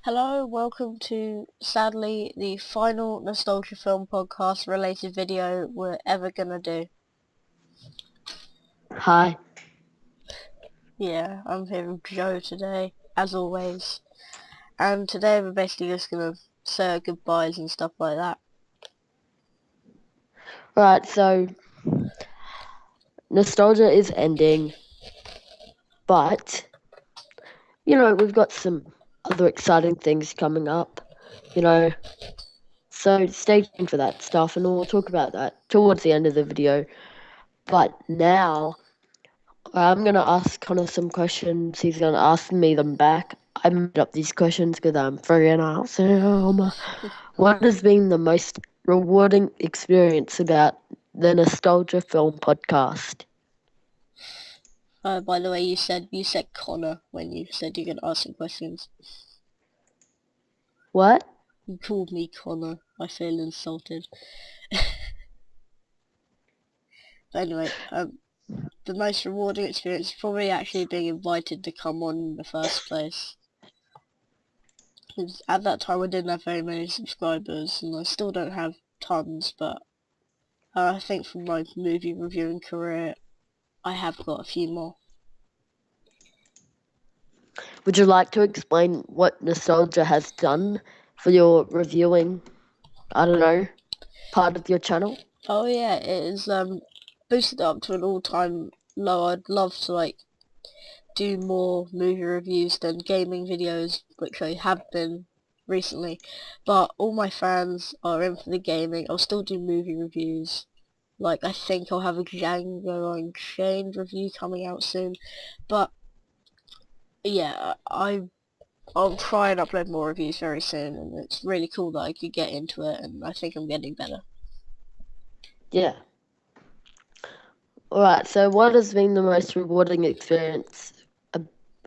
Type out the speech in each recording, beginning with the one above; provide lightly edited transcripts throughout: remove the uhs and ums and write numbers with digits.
Hello, welcome to, sadly, the final Nostalgia Film Podcast related video we're ever gonna do. Hi. Yeah, I'm here with Joe today, as always. And today we're basically just gonna say our goodbyes and stuff like that. Right, so nostalgia is ending, but we've got some other exciting things coming up, you know. So stay tuned for that stuff and we'll talk about that towards the end of the video. But now I'm gonna ask Connor some questions. He's gonna ask me them back. I made up these questions because I'm free and I'll say, what has been the most rewarding experience about the Nostalgia Film Podcast? By the way, you said Connor when you said you're gonna ask some questions. What? You called me Connor. I feel insulted. But anyway, the most rewarding experience is probably actually being invited to come on in the first place. Because at that time I didn't have very many subscribers, and I still don't have tons, but I think from my movie reviewing career, I have got a few more. Would you like to explain what nostalgia has done for your reviewing, I don't know, part of your channel? Oh yeah, it is boosted up to an all-time low. I'd love to do more movie reviews than gaming videos, which I have been recently, but all my fans are in for the gaming. I'll still do movie reviews. I think I'll have a Django Unchained review coming out soon, but yeah, I'll try and upload more reviews very soon, and it's really cool that I could get into it, and I think I'm getting better. Yeah. Alright, so what has been the most rewarding experience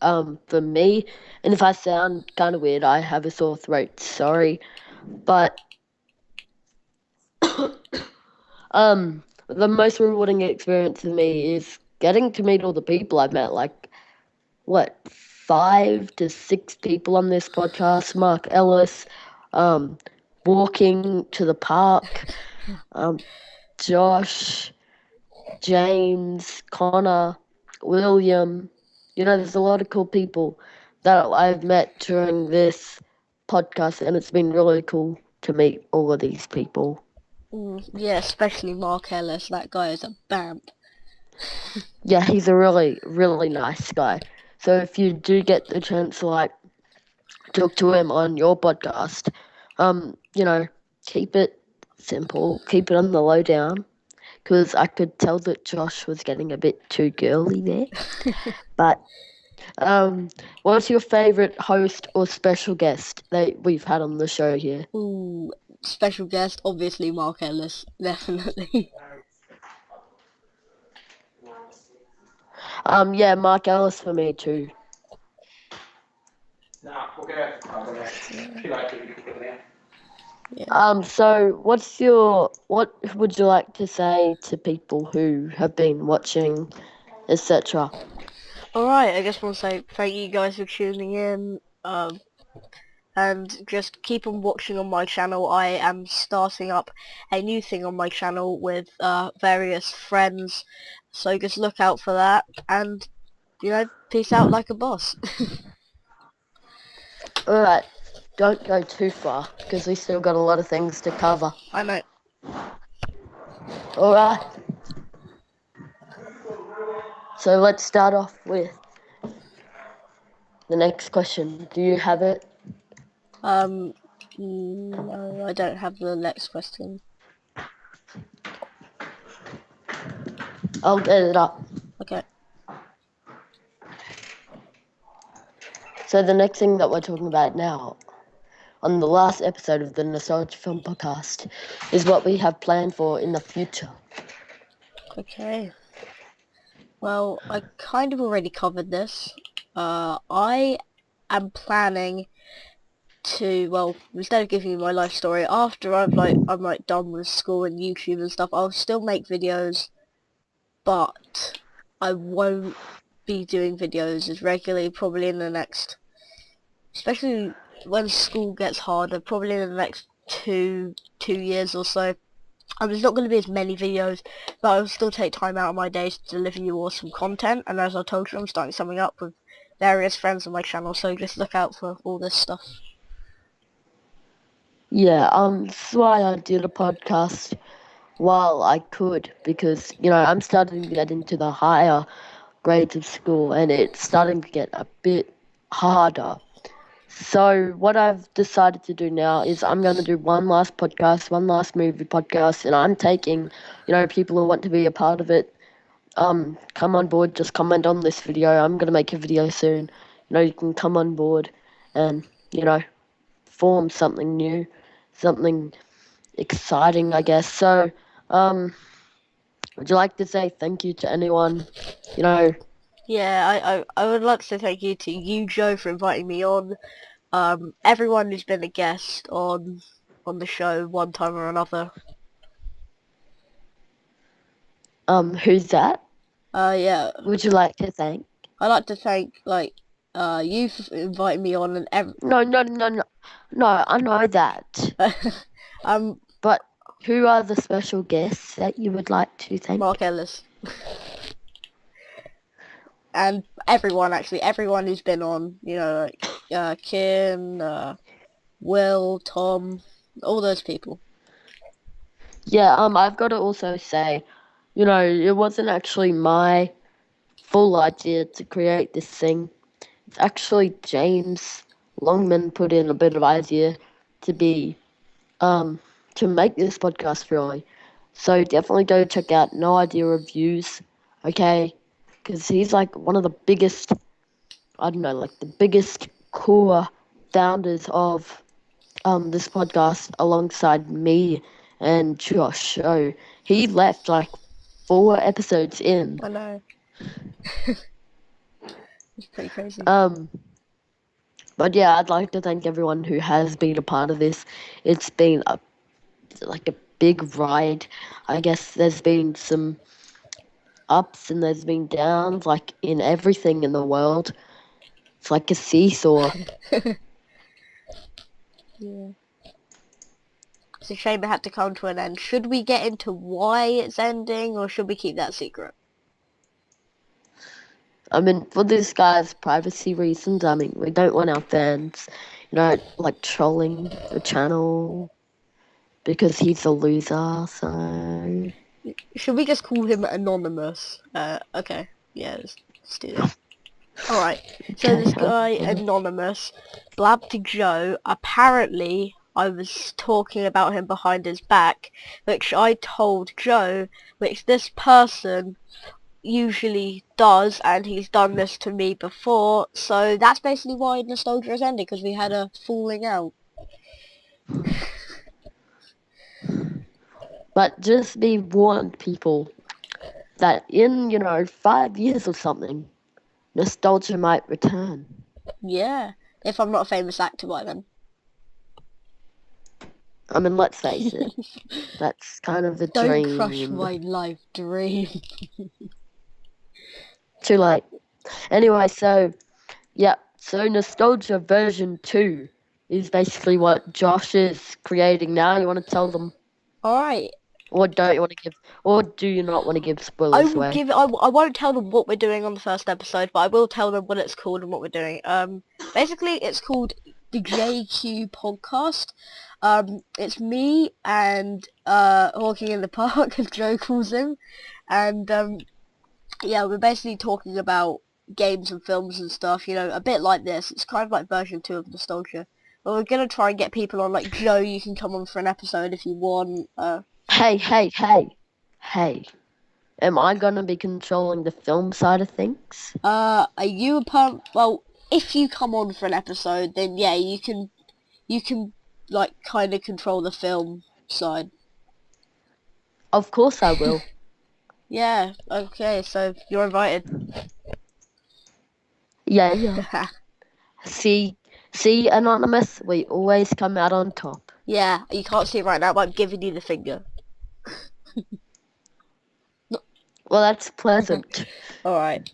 for me? And if I sound kind of weird, I have a sore throat, sorry. But the most rewarding experience for me is getting to meet all the people I've met, 5 to 6 people on this podcast. Mark Ellis, walking to the park, Josh, James, Connor, William. There's a lot of cool people that I've met during this podcast, and it's been really cool to meet all of these people. Yeah, especially Mark Ellis. That guy is a bamp. Yeah, he's a really, really nice guy. So if you do get the chance to talk to him on your podcast, keep it simple, keep it on the low down, because I could tell that Josh was getting a bit too girly there. But what's your favorite host or special guest that we've had on the show here? Ooh, special guest, obviously Mark Ellis, definitely. Yeah, Mark Ellis for me too. So what would you like to say to people who have been watching, etc.? Alright, I just want to say thank you guys for tuning in, and just keep on watching on my channel. I am starting up a new thing on my channel with various friends, so just look out for that, and peace out like a boss. Alright, don't go too far, because we still got a lot of things to cover. I know. Alright. So let's start off with the next question. Do you have it? No, I don't have the next question. I'll get it up. Okay. So the next thing that we're talking about now, on the last episode of the Nostalgia Film Podcast, is what we have planned for in the future. Okay. Well, I kind of already covered this. I am planning to, well, instead of giving you my life story, after I'm done with school and YouTube and stuff, I'll still make videos, but I won't be doing videos as regularly probably in the next, especially when school gets harder, probably in the next two years or so, there's not going to be as many videos, but I'll still take time out of my days to deliver you awesome content. And as I told you, I'm starting something up with various friends on my channel, so just look out for all this stuff. Yeah, that's why I did a podcast while I could, because, I'm starting to get into the higher grades of school and it's starting to get a bit harder. So what I've decided to do now is I'm going to do one last podcast, one last movie podcast, and I'm taking, people who want to be a part of it, come on board, just comment on this video. I'm going to make a video soon. You can come on board and, form something new, something exciting, I guess. So, would you like to say thank you to anyone, Yeah, I would like to say thank you to you, Joe, for inviting me on. Everyone who's been a guest on the show one time or another. Who's that? Yeah. Would you like to thank? I'd like to thank, you for inviting me on and No, I know that. But who are the special guests that you would like to thank? Mark Ellis. And everyone who's been on, Kim, Will, Tom, all those people. Yeah, I've got to also say, it wasn't actually my full idea to create this thing. It's actually James Longman put in a bit of idea to be, to make this podcast really. So definitely go check out No Idea Reviews, okay? Because he's like one of the biggest, I don't know, like the biggest core founders of this podcast alongside me and Josh. So he left like 4 episodes in. I know. It's pretty crazy. But yeah, I'd like to thank everyone who has been a part of this. It's been a big ride. I guess there's been some ups and there's been downs, like in everything in the world. It's like a seesaw. Yeah. It's a shame it had to come to an end. Should we get into why it's ending, or should we keep that secret? I mean, for this guy's privacy reasons, I mean, we don't want our fans, trolling the channel because he's a loser, so... Should we just call him Anonymous? Okay. Yeah, let's do that. Alright, so this guy, Anonymous, blabbed to Joe. Apparently, I was talking about him behind his back, which I told Joe, which this person usually does, and he's done this to me before, so that's basically why Nostalgia has ended, because we had a falling out. But just be warned, people, that in, 5 years or something, Nostalgia might return. Yeah, if I'm not a famous actor by then. I mean, let's face it, that's kind of the dream. Don't crush my life dream. Too late. Anyway, so Nostalgia version 2 is basically what Josh is creating now. You want to tell them? Alright. Or don't you want to give, or do you not want to give spoilers away? I won't tell them what we're doing on the first episode, but I will tell them what it's called and what we're doing. Basically it's called the JQ podcast. It's me and walking in the park, as Joe calls him, and yeah, we're basically talking about games and films and stuff, a bit like this. It's kind of like version 2 of Nostalgia. But we're gonna try and get people on, like Joe, you can come on for an episode if you want. Hey. Am I gonna be controlling the film side of things? Are you well, if you come on for an episode, then yeah, you can, like, kind of control the film side. Of course I will. Yeah, okay, so you're invited. Yeah. See, Anonymous, we always come out on top. Yeah, you can't see it right now, but I'm giving you the finger. Well, that's pleasant. Alright.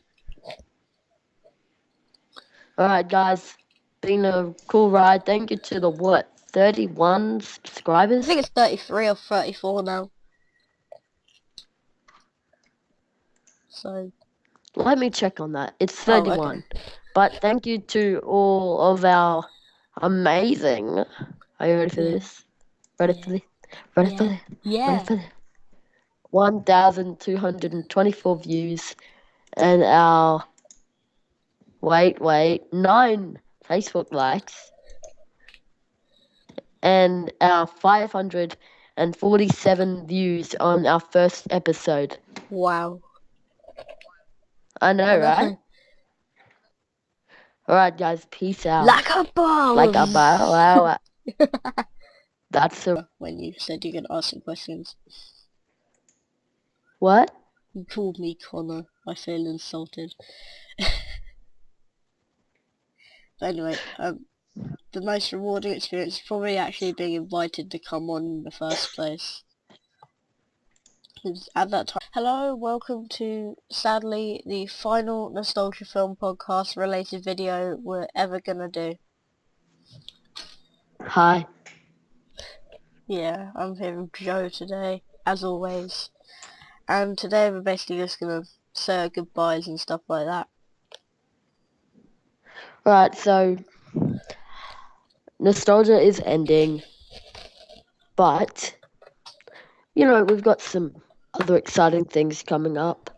Alright, guys. been a cool ride. Thank you to the 31 I subscribers? think it's 33 or 34 now. So Let me check on that. It's Oh, 31. okay. But thank you to all of our amazing. Are you ready for Yeah. this? Ready Yeah. for this? Ready for Yeah. this? Yeah. Ready for this? 1,224 views and our 9 Facebook likes and our 547 views on our first episode. Wow. I know, I right? know. Alright, guys, peace out. Like a bomb! Like a bomb. That's a... When you said you're going to ask some questions. What? You called me Connor. I feel insulted. But anyway, the most rewarding experience is probably actually being invited to come on in the first place. At that time. Hello, welcome to, sadly, the final Nostalgia Film Podcast related video we're ever gonna do. Hi. Yeah, I'm here with Joe today, as always. And today we're basically just gonna say our goodbyes and stuff like that. Alright, so Nostalgia is ending, but we've got some other exciting things coming up,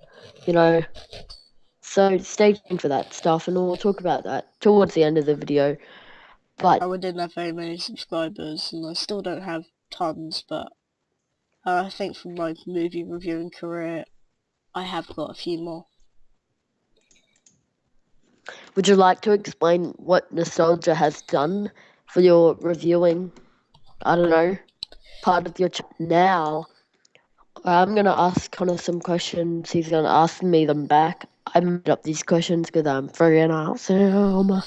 so stay tuned for that stuff, and we'll talk about that towards the end of the video. But I didn't have very many subscribers, and I still don't have tons, but I think from my movie reviewing career, I have got a few more. would you like to explain what Nostalgia has done for your reviewing, I don't know, part of your now? I'm going to ask Connor some questions. He's going to ask me them back. I made up these questions because I'm friggin' awesome.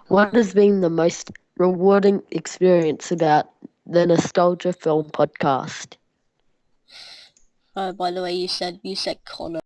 What has been the most rewarding experience about the Nostalgia Film Podcast? By the way, you said Connor.